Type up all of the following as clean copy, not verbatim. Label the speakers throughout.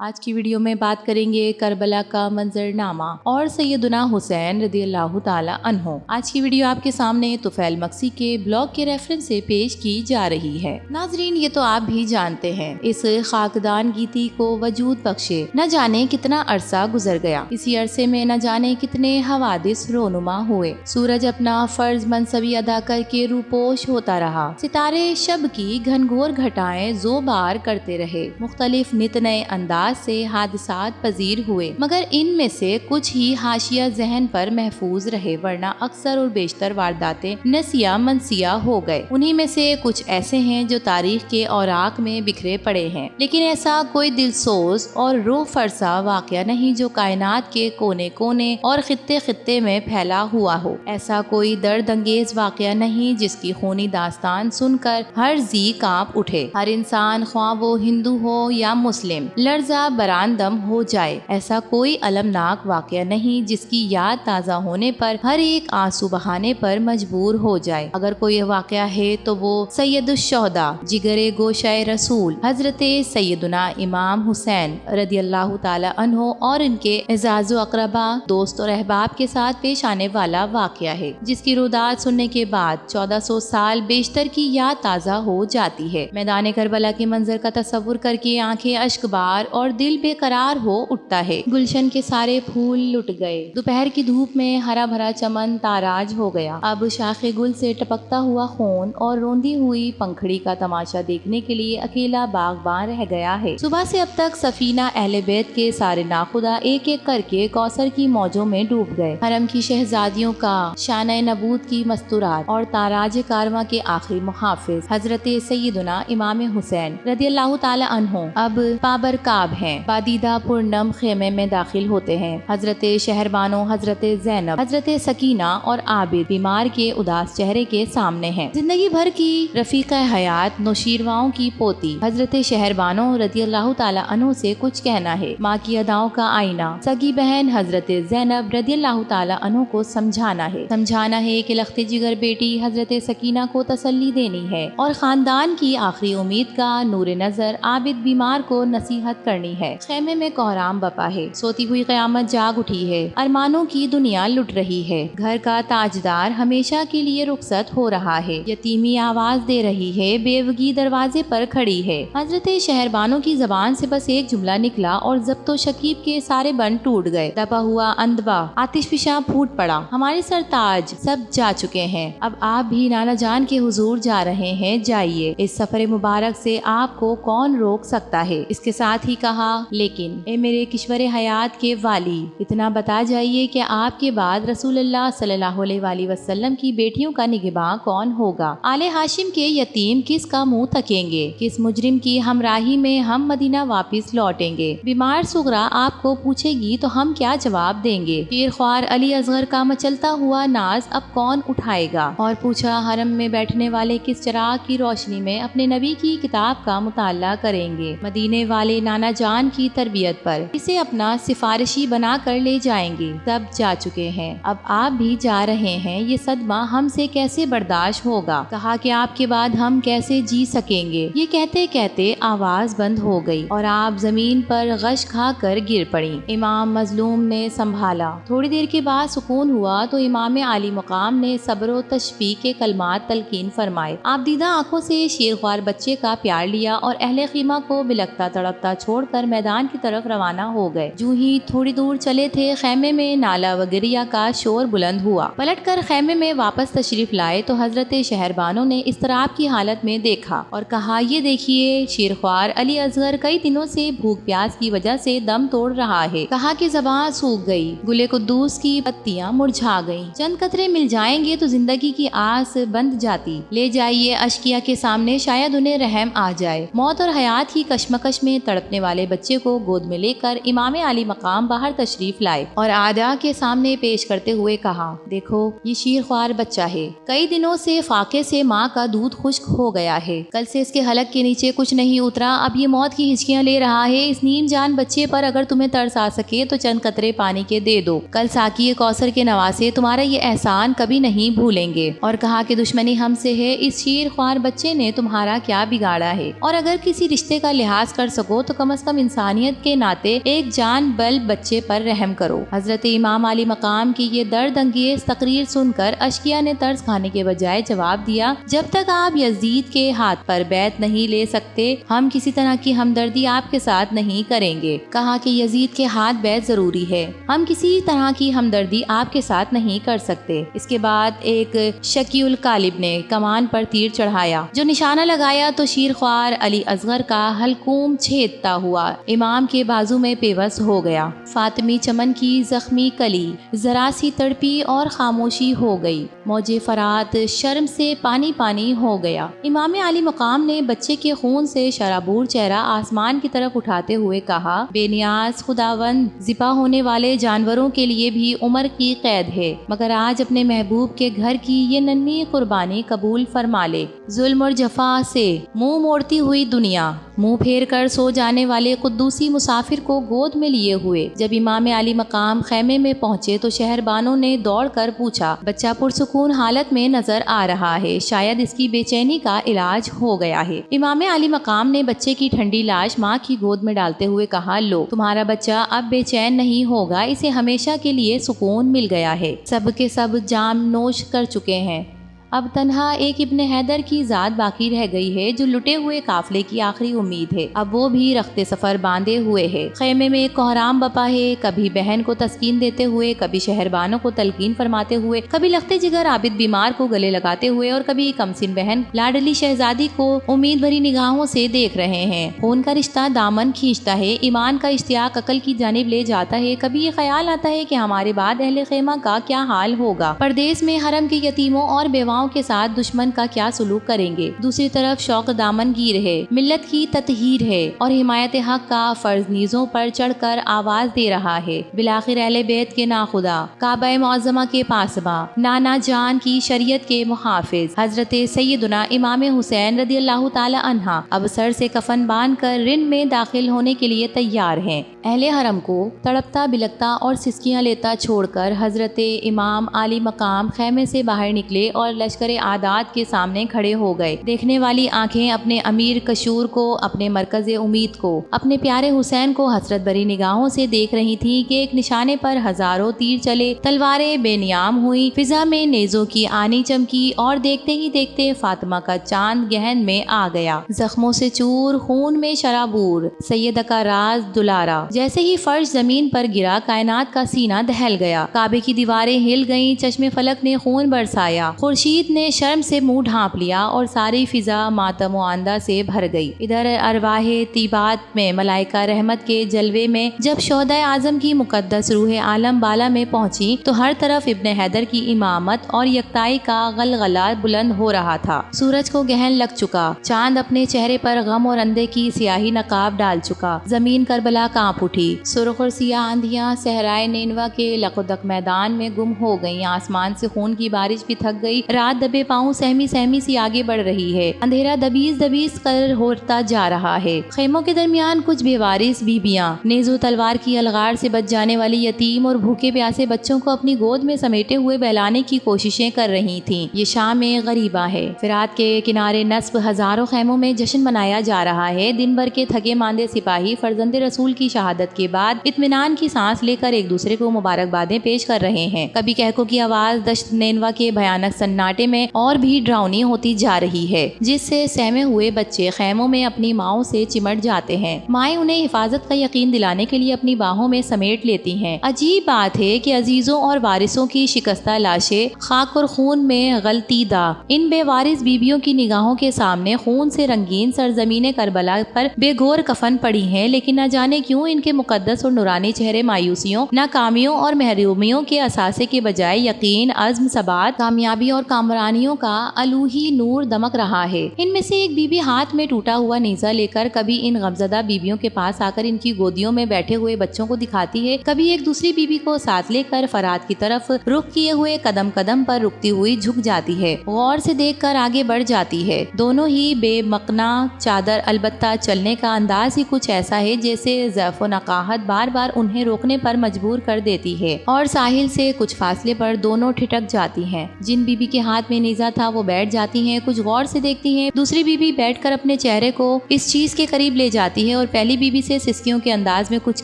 Speaker 1: آج کی ویڈیو میں بات کریں گے کربلا کا منظرنامہ اور سیدنا حسین رضی اللہ تعالی عنہ۔ آج کی ویڈیو آپ کے سامنے طفیل مکسی کے بلاگ کے ریفرنس سے پیش کی جا رہی ہے۔ ناظرین، یہ تو آپ بھی جانتے ہیں، اس خاکدان گیتی کو وجود بخشے نہ جانے کتنا عرصہ گزر گیا، اسی عرصے میں نہ جانے کتنے حوادث رونما ہوئے۔ سورج اپنا فرض منصبی ادا کر کے روپوش ہوتا رہا، ستارے شب کی گھنگھور گھٹائیں زوبار کرتے رہے، مختلف نت نئے انداز سے حادثات پذیر ہوئے، مگر ان میں سے کچھ ہی حاشیہ ذہن پر محفوظ رہے، ورنہ اکثر اور بیشتر وارداتیں نسیہ منسیہ ہو گئے۔ انہی میں سے کچھ ایسے ہیں جو تاریخ کے اوراق میں بکھرے پڑے ہیں، لیکن ایسا کوئی دل سوز اور روح فرسا واقعہ نہیں جو کائنات کے کونے کونے اور خطے خطے میں پھیلا ہوا ہو۔ ایسا کوئی درد انگیز واقعہ نہیں جس کی خونی داستان سن کر ہر ذی کانپ اٹھے، ہر انسان خواہ وہ ہندو ہو یا مسلم لرزہ براندم ہو جائے۔ ایسا کوئی المناک واقعہ نہیں جس کی یاد تازہ ہونے پر ہر ایک آنسو بہانے پر مجبور ہو جائے۔ اگر کوئی واقعہ ہے تو وہ سید الشہداء جگر گوشہ رسول حضرت سیدنا امام حسین رضی اللہ تعالی عنہ اور ان کے اعزاز و اقربا، دوست اور احباب کے ساتھ پیش آنے والا واقعہ ہے، جس کی رودات سننے کے بعد 1400 سال بیشتر کی یاد تازہ ہو جاتی ہے۔ میدان کربلا کے منظر کا تصور کر کے آنکھیں اشک بار اور دل بے قرار ہو اٹھتا ہے۔ گلشن کے سارے پھول لٹ گئے، دوپہر کی دھوپ میں ہرا بھرا چمن تاراج ہو گیا، اب شاخ گل سے ٹپکتا ہوا خون اور روندی ہوئی پنکھڑی کا تماشا دیکھنے کے لیے اکیلا باغباں رہ گیا ہے۔ صبح سے اب تک سفینہ اہل بیت کے سارے ناخدا ایک ایک کر کے کوثر کی موجوں میں ڈوب گئے۔ حرم کی شہزادیوں کا شانہ نبوت کی مستورات اور تاراج کارواں کے آخری محافظ حضرت سیدنا امام حسین رضی اللہ تعالی عنہ اب پابرکاب ہیں، بادیدہ پرنم خیمے میں داخل ہوتے ہیں۔ حضرت شہربانو، حضرت زینب، حضرت سکینہ اور عابد بیمار کے اداس چہرے کے سامنے ہیں۔ زندگی بھر کی رفیق حیات نوشیرواؤں کی پوتی حضرت شہربانو رضی اللہ تعالی عنہ سے کچھ کہنا ہے، ماں کی اداؤں کا آئینہ سگی بہن حضرت زینب رضی اللہ تعالی عنہ کو سمجھانا ہے کہ لخت جگر بیٹی حضرت سکینہ کو تسلی دینی ہے اور خاندان کی آخری امید کا نور نظر عابد بیمار کو نصیحت کرنی ہے۔ خیمے میں کوہرام بپا ہے، سوتی ہوئی قیامت جاگ اٹھی ہے، ارمانوں کی دنیا لٹ رہی ہے، گھر کا تاجدار ہمیشہ کے لیے رخصت ہو رہا ہے، یتیمی آواز دے رہی ہے، بیوگی دروازے پر کھڑی ہے۔ حضرت شہربانو کی زبان سے بس ایک جملہ نکلا اور ضبط و شکیب کے سارے بند ٹوٹ گئے، دبا ہوا اندبا آتش فشاں پھوٹ پڑا، ہمارے سرتاج سب جا چکے ہیں، اب آپ بھی نانا جان کے حضور جا رہے ہیں، جائیے، اس سفر مبارک سے آپ کو کون روک سکتا ہے۔ اس کے ساتھ ہی کہا، لیکن اے میرے کشور حیات کے والی، اتنا بتا جائیے کہ آپ کے بعد رسول اللہ صلی اللہ علیہ وآلہ وسلم کی بیٹیوں کا نگہباں کون ہوگا؟ آل ہاشم کے یتیم کس کا منہ تکیں گے؟ کس مجرم کی ہمراہی میں ہم مدینہ واپس لوٹیں گے؟ بیمار صغرا آپ کو پوچھے گی تو ہم کیا جواب دیں گے؟ پیر خوار علی اصغر کا مچلتا ہوا ناز اب کون اٹھائے گا؟ اور پوچھا، حرم میں بیٹھنے والے کس چراغ کی روشنی میں اپنے نبی کی کتاب کا مطالعہ کریں گے؟ مدینے والے نانا جان کی تربیت پر اسے اپنا سفارشی بنا کر لے جائیں گے۔ سب جا چکے ہیں، اب آپ بھی جا رہے ہیں، یہ صدمہ ہم سے کیسے برداشت ہوگا؟ کہا کہ آپ کے بعد ہم کیسے جی سکیں گے؟ یہ کہتے کہتے آواز بند ہو گئی اور آپ زمین پر غش کھا کر گر پڑی۔ امام مظلوم نے سنبھالا، تھوڑی دیر کے بعد سکون ہوا تو امام عالی مقام نے صبر و تشفیع کے کلمات تلقین فرمائے۔ آپ دیدہ آنکھوں سے شیرخوار بچے کا پیار لیا اور اہل خیمہ کو بلکتا تڑپتا چھوڑ کر میدان کی طرف روانہ ہو گئے۔ جو ہی تھوڑی دور چلے تھے، خیمے میں نالا وگریہ کا شور بلند ہوا۔ پلٹ کر خیمے میں واپس تشریف لائے تو حضرت شہربانو نے اضطراب کی حالت میں دیکھا اور کہا، یہ دیکھیے، شیرخوار علی اصغر کئی دنوں سے بھوک پیاس کی وجہ سے دم توڑ رہا ہے۔ کہا کہ زبان سوکھ گئی، گلے قدوس کی پتیاں مرجھا گئیں، چند قطرے مل جائیں گے تو زندگی کی آس بند جاتی، لے جائیے اشکیا کے سامنے، شاید انہیں رحم آ جائے۔ موت اور حیات کی کشمکش میں تڑپنے والے بچے کو گود میں لے کر امام علی مقام باہر تشریف لائے اور آدھا کے سامنے پیش کرتے ہوئے کہا، دیکھو، یہ شیرخوار بچہ ہے، کئی دنوں سے فاقے سے ماں کا دودھ خشک ہو گیا ہے، کل سے اس کے حلق کے نیچے کچھ نہیں اترا، اب یہ موت کی ہچکیاں لے رہا ہے، اس نیم جان بچے پر اگر تمہیں ترس آ سکے تو چند قطرے پانی کے دے دو، کل ساقی کوثر کے نواسے تمہارا یہ احسان کبھی نہیں بھولیں گے۔ اور کہا کہ دشمنی ہم سے ہے، اس شیرخوار بچے نے تمہارا کیا بگاڑا ہے، اور اگر کسی رشتے کا لحاظ کر سکو تو کم از کم کم انسانیت کے ناطے ایک جان بل بچے پر رحم کرو۔ حضرت امام علی مقام کی یہ درد انگیز تقریر سن کر اشقیاء نے ترس کھانے کے بجائے جواب دیا، جب تک آپ یزید کے ہاتھ پر بیعت نہیں لے سکتے ہم کسی طرح کی ہمدردی آپ کے ساتھ نہیں کریں گے۔ کہا کہ یزید کے ہاتھ بیعت ضروری ہے، ہم کسی طرح کی ہمدردی آپ کے ساتھ نہیں کر سکتے۔ اس کے بعد ایک شکی القالب نے کمان پر تیر چڑھایا، جو نشانہ لگایا تو شیر خوار علی اصغر کا حلقوم چھیدتا ہوا امام کے بازو میں پیوست ہو گیا۔ فاطمی چمن کی زخمی کلی ذرا سی تڑپی اور خاموشی ہو گئی، موج فرات شرم سے پانی پانی ہو گیا۔ امام علی مقام نے بچے کے خون سے شرابور چہرہ آسمان کی طرف اٹھاتے ہوئے کہا، بے نیاز خداوند، ذبح ہونے والے جانوروں کے لیے بھی عمر کی قید ہے، مگر آج اپنے محبوب کے گھر کی یہ ننھی قربانی قبول فرما لے۔ ظلم اور جفا سے منہ موڑتی ہوئی دنیا، منہ پھیر کر سو جانے والے قدوسی مسافر کو گود میں لیے ہوئے جب امام علی مقام خیمے میں پہنچے تو شہربانوں نے دوڑ کر پوچھا، بچہ پرسکون حالت میں نظر آ رہا ہے، شاید اس کی بے چینی کا علاج ہو گیا ہے۔ امام علی مقام نے بچے کی ٹھنڈی لاش ماں کی گود میں ڈالتے ہوئے کہا، لو تمہارا بچہ اب بے چین نہیں ہوگا، اسے ہمیشہ کے لیے سکون مل گیا ہے۔ سب کے سب جام نوش کر چکے ہیں، اب تنہا ایک ابن حیدر کی ذات باقی رہ گئی ہے جو لٹے ہوئے قافلے کی آخری امید ہے، اب وہ بھی رخت سفر باندھے ہوئے ہے۔ خیمے میں کوہرام بپا ہے، کبھی بہن کو تسکین دیتے ہوئے، کبھی شہربانوں کو تلقین فرماتے ہوئے، کبھی لخت جگر عابد بیمار کو گلے لگاتے ہوئے اور کبھی کمسن بہن لاڈلی شہزادی کو امید بھری نگاہوں سے دیکھ رہے ہیں۔ خون کا رشتہ دامن کھینچتا ہے، ایمان کا اشتیاق عقل کی جانب لے جاتا ہے، کبھی یہ خیال آتا ہے کہ ہمارے بعد اہل خیمہ کا کیا حال ہوگا، پردیس میں حرم کے یتیموں اور بیواؤں کے ساتھ دشمن کا کیا سلوک کریں گے۔ دوسری طرف شوق دامن گیر ہے، ملت کی تطہیر ہے اور حمایت حق کا فرض نیزوں پر چڑھ کر آواز دے رہا ہے۔ بالآخر اہل بیت کے ناخدا، کعبہ معظمہ کے پاسباں، نانا جان کی شریعت کے محافظ حضرت سیدنا امام حسین رضی اللہ تعالی عنہ اب سر سے کفن باندھ کر رن میں داخل ہونے کے لیے تیار ہیں۔ اہل حرم کو تڑپتا بلکتا اور سسکیاں لیتا چھوڑ کر حضرت امام علی مقام خیمے سے باہر نکلے اور لشکر عادات کے سامنے کھڑے ہو گئے۔ دیکھنے والی آنکھیں اپنے امیر کشور کو، اپنے مرکز امید کو، اپنے پیارے حسین کو حسرت بھری نگاہوں سے دیکھ رہی تھی کہ ایک نشانے پر ہزاروں تیر چلے، تلواریں بے نیام ہوئی، فضا میں نیزوں کی آنی چمکی اور دیکھتے ہی دیکھتے فاطمہ کا چاند گہن میں آ گیا۔ زخموں سے چور، خون میں شرابور، سیدہ کا راز دلارا۔ جیسے ہی فرش زمین پر گرا، کائنات کا سینہ دہل گیا، کعبے کی دیواریں ہل گئیں، چشم فلک نے خون برسایا، خورشید نے شرم سے منہ ڈھانپ لیا اور ساری فضا ماتم و اندھا سے بھر گئی۔ ادھر ارواح طیبات میں ملائکہ رحمت کے جلوے میں جب شہداء اعظم کی مقدس روح عالم بالا میں پہنچی تو ہر طرف ابن حیدر کی امامت اور یکتائی کا غلغلہ بلند ہو رہا تھا۔ سورج کو گہن لگ چکا، چاند اپنے چہرے پر غم اور اندھے کی سیاہی نقاب ڈال چکا، زمین کربلا کانپ اٹھی، سرخ اور سیاہ آندھیاں صحرائے نینوا کے لقدق میدان میں گم ہو گئیں، آسمان سے خون کی بارش بھی تھک گئی، رات دبے پاؤں سہمی سہمی سی آگے بڑھ رہی ہے، اندھیرا دبیز دبیز کر ہوتا جا رہا ہے۔ خیموں کے درمیان کچھ بے وارث بیبیاں نیزو تلوار کی الغار سے بچ جانے والی یتیم اور بھوکے پیاسے بچوں کو اپنی گود میں سمیٹے ہوئے بہلانے کی کوششیں کر رہی تھیں۔ یہ شام غریبہ ہے، فرات کے کنارے نصب ہزاروں خیموں میں جشن منایا جا رہا ہے۔ دن بھر کے تھکے ماندے سپاہی فرزند رسول کی شہادت کے بعد اطمینان کی سانس لے کر ایک دوسرے کو مبارکبادیں پیش کر رہے ہیں۔ کبھی کہکوں کی آواز دشت نینوا کے بھیانک سناٹے میں اور بھی ڈراؤنی ہوتی جا رہی ہے، جس سے سہمے ہوئے بچے خیموں میں اپنی ماؤں سے چمٹ جاتے ہیں۔ مائیں انہیں حفاظت کا یقین دلانے کے لیے اپنی باہوں میں سمیٹ لیتی ہیں۔ عجیب بات ہے کہ عزیزوں اور وارثوں کی شکستہ لاشیں خاک اور خون میں غلطیدہ ان بے وارث بیبیوں کی نگاہوں کے سامنے خون سے رنگین سرزمین کربلا پر بے گور کفن پڑی ہیں، لیکن نہ جانے کیوں ان کے مقدس اور نورانی چہرے مایوسیوں، ناکامیوں اور محرومیوں کے اثاثے کے بجائے یقین، عزم، ثبات، کامیابی اور کامرانیوں کا الوہی نور دمک رہا ہے۔ ان میں سے ایک بیوی ہاتھ میں ٹوٹا ہوا نیزہ لے کر کبھی ان غمزدہ بیبیوں کے پاس آ کر ان کی گودیوں میں بیٹھے ہوئے بچوں کو دکھاتی ہے، کبھی ایک دوسری بیوی کو ساتھ لے کر فرات کی طرف رخ کیے ہوئے قدم قدم پر رکتی ہوئی جھک جاتی ہے، غور سے دیکھ کر آگے بڑھ جاتی ہے۔ دونوں ہی بے مقنا چادر، البتہ چلنے کا انداز ہی کچھ ایسا ہے جیسے ضعف و نقاہت بار بار انہیں روکنے پر مجبور کر دیتی ہے اور ساحل سے کچھ فاصلے پر دونوں ٹھٹک جاتی ہیں۔ جن بی بی کے ہاتھ میں نیزہ تھا وہ بیٹھ جاتی ہیں، کچھ غور سے دیکھتی ہیں۔ دوسری بی بی بیٹھ کر اپنے چہرے کو اس چیز کے قریب لے جاتی ہے اور پہلی بی بی سے سسکیوں کے انداز میں کچھ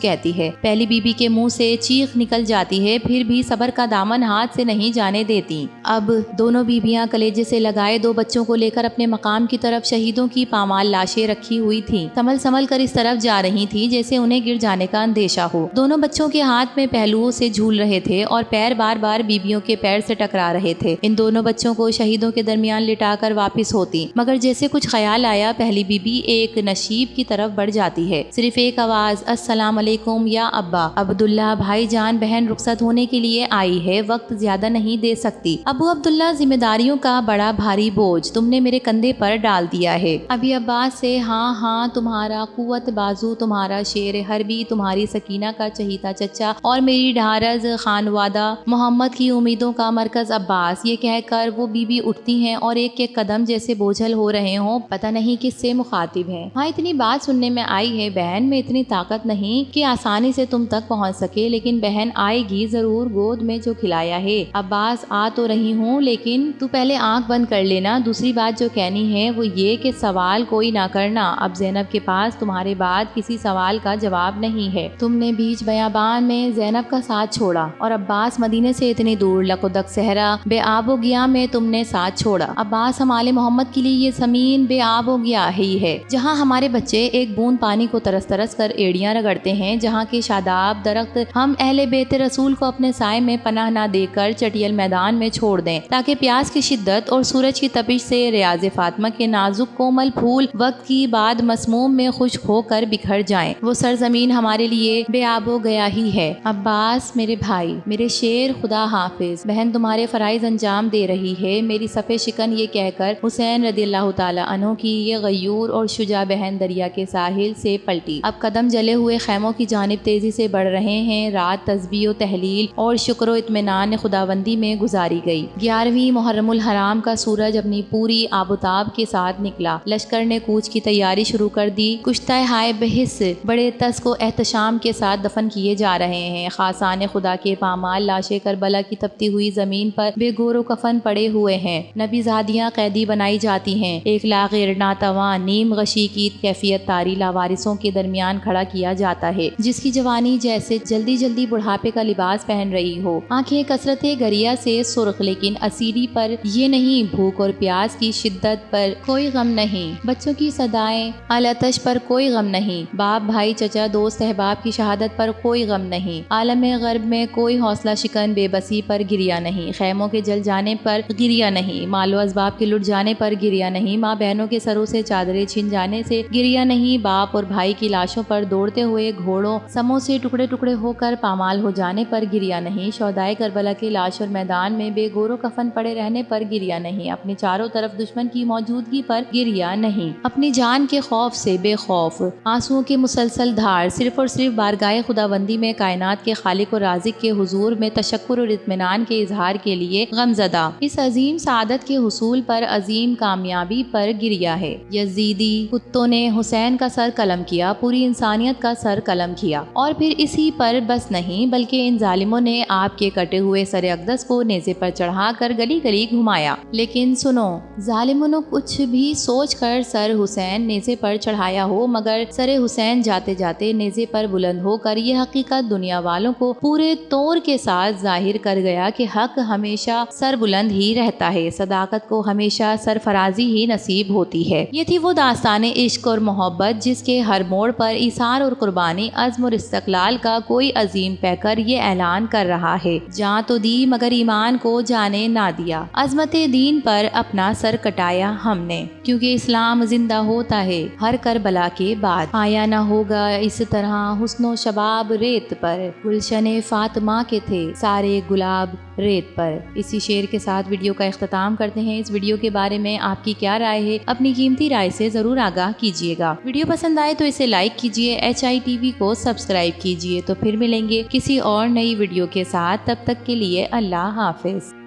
Speaker 1: کہتی ہے۔ پہلی بی بی کے منہ سے چیخ نکل جاتی ہے، پھر بھی صبر کا دامن ہاتھ سے نہیں جانے دیتی۔ اب دونوں بیویاں کلیجے سے لگائے دو بچوں کو لے کر اپنے مقام کی طرف شہیدوں کی پامال لاشیں رکھی ہوئی تھیں سنبھل سنبھل کر اس طرف جا رہی تھی جیسے انہیں گر جانے کا اندیشہ ہو۔ دونوں بچوں کے ہاتھ میں پہلوؤں سے جھول رہے تھے اور پیر بار بار بیویوں کے پیر سے ٹکرا رہے تھے۔ ان دونوں بچوں کو شہیدوں کے درمیان لٹا کر واپس ہوتی، مگر جیسے کچھ خیال آیا پہلی بی بی ایک نشیب کی طرف بڑھ جاتی ہے۔ صرف ایک آواز، السلام علیکم یا ابا، عبداللہ بھائی جان بہن رخصت ہونے کے لیے آئی ہے، وقت زیادہ نہیں دے سکتی۔ ابو عبداللہ، ذمہ داریوں کا بڑا بھاری بوجھ تم نے میرے کندھے پر ڈال دیا ہے۔ ابی عباس سے، ہاں ہاں، تمہارا قوت بازو، تمہارا شیر حربی، تمہاری سکینہ کا چہیتا چچا اور میری ڈھارز خانوادہ محمد کی امیدوں کا مرکز عباس، یہ کہہ کر وہ بی بی اٹھتی ہیں اور ایک ایک قدم جیسے بوجھل ہو رہے ہوں، پتہ نہیں کس سے مخاطب ہیں۔ ہاں، اتنی بات سننے میں آئی ہے بہن، میں اتنی طاقت نہیں کہ آسانی سے تم تک پہنچ سکے، لیکن بہن آئے گی ضرور، گود میں جو کھلایا ہے۔ عباس، آ تو رہی ہوں، لیکن تو پہلے آنکھ بند کر لینا۔ دوسری بات جو کہنی ہے وہ یہ کہ سوال کوئی نہ کرنا، اب زینب کے پاس تمہارے بعد کسی سوال کا جواب نہیں ہے۔ تم نے بیچ بیابان میں زینب کا ساتھ چھوڑا اور عباس مدینے سے اتنی دور لقدق صحرا بے آب و گیا میں تم نے ساتھ چھوڑا۔ عباس، ہم آل محمد کے لیے یہ زمین بے آب و گیا ہی ہے، جہاں ہمارے بچے ایک بوند پانی کو ترس ترس کر ایڑیاں رگڑتے ہیں، جہاں کے شاداب درخت ہم اہل بیت رسول کو اپنے سائے میں پناہ نہ دے کر چٹیل میدان میں چھوڑ دیں تاکہ پیاس کی شدت اور سورج کی تپش سے ریاض فاطمہ کے نازک کومل پھول وقت کی بعد مسموم میں خشک ہو کر بکھر جائیں، وہ سرزمین ہمارے لیے بے آب و گیا ہی ہے۔ عباس میرے بھائی، میرے شیر، خدا حافظ، بہن تمہارے فرائض انجام دے رہی ہے، میری صفِ شکن، یہ کہہ کر حسین رضی اللہ تعالیٰ عنہ کی یہ غیور اور شجاع بہن دریا کے ساحل سے پلٹی۔ اب قدم جلے ہوئے خیموں کی جانب تیزی سے بڑھ رہے ہیں، رات تسبیح و تحلیل اور شکر و اطمینان خداوندی میں گزاری گئی۔ 11ویں محرم الحرام کا سورج اپنی پوری آب و تاب کے ساتھ نکلا، لشکر نے کوچ کی تیاری شروع کر دی، کشتہ ہائے بحث بڑے تسک و احتشام کے ساتھ دفن کیے جا رہے ہیں، خاصان خدا کے پامال لاشیں کربلا کی تپتی ہوئی زمین پر بے گور و کفن پڑے ہوئے ہیں، نبی زادیاں قیدی بنائی جاتی ہیں، ایک لاغر ناتواں نیم غشی کی کیفیت طاری لاوارثوں کے درمیان کھڑا کیا جاتا ہے، جس کی جوانی جیسے جلدی جلدی بڑھاپے کا لباس پہن رہی ہو، آنکھیں کثرت گریا سے سرخ، لیکن اسیری پر یہ نہیں، بھوک اور پیاس کی شدت پر کوئی غم نہیں، بچوں کی صدائیں الاتش پر کوئی غم نہیں، باپ بھائی چچا دوست احباب کی شہادت پر کوئی غم نہیں، عالم غرب میں کوئی حوصلہ شکن بے بسی پر گریا نہیں، خیموں کے جل جانے پر گریا نہیں، مال و اسباب کے لٹ جانے پر گریا نہیں، ماں بہنوں کے سروں سے چادریں چھن جانے سے گریا نہیں، باپ اور بھائی کی لاشوں پر دوڑتے ہوئے گھوڑوں سموں سے ٹکڑے ٹکڑے ہو کر پامال ہو جانے پر گریا نہیں، شہدائے کربلا کے لاش اور میدان میں بے گور و کفن پڑے رہنے پر گریا نہیں، اپنی چاروں طرف دشمن کی موجودگی پر گریا نہیں، اپنی جان کے خوف سے بے خوف، آنسوؤں کی مسلسل دھار صرف اور صرف بارگاہ خداوندی میں کائنات کے خالق و رازق کے حضور میں تشکر اور اطمینان کے اظہار کے لیے غمزدہ، اس عظیم سعادت کے حصول پر، عظیم کامیابی پر گریا ہے۔ یزیدی کتوں نے حسین کا سر قلم کیا، پوری انسانیت کا سر قلم کیا، اور پھر اسی پر بس نہیں بلکہ ان ظالموں نے آپ کے کٹے ہوئے سر اقدس کو نیزے پر چڑھا کر گلی گلی گھمایا۔ لیکن سنو، ظالموں نے کچھ بھی سوچ کر سر حسین نیزے پر چڑھایا ہو، مگر سر حسین جاتے جاتے نیزے پر بلند ہو کر یہ حقیقت دنیا والوں کو پورے طور کے ساتھ ظاہر کر گیا کہ حق ہمیشہ سر بلند ہی رہتا ہے، صداقت کو ہمیشہ سرفرازی ہی نصیب ہوتی ہے۔ یہ تھی وہ داستان عشق اور محبت جس کے ہر موڑ پر ایثار اور قربانی، عزم اور استقلال کا کوئی عظیم پیکر یہ اعلان کر رہا ہے، جاں تو دی مگر ایمان کو جانے نہ دیا، عظمت دین پر اپنا سر کٹایا ہم نے، کیونکہ اسلام زندہ ہوتا ہے ہر کربلا کے بعد، آیا نہ ہوگا اس طرح حسن و شباب ریت پر، گلشن فاطمہ کے تھے سارے گلاب ریت پر۔ اسی شعر کے ساتھ ویڈیو کا اختتام کرتے ہیں۔ اس ویڈیو کے بارے میں آپ کی کیا رائے ہے؟ اپنی قیمتی رائے سے ضرور آگاہ کیجیے گا۔ ویڈیو پسند آئے تو اسے لائک کیجیے، HI TV کو سبسکرائب کیجیے۔ تو پھر ملیں گے کسی اور نئی ویڈیو کے ساتھ، تب تک کے لیے اللہ حافظ۔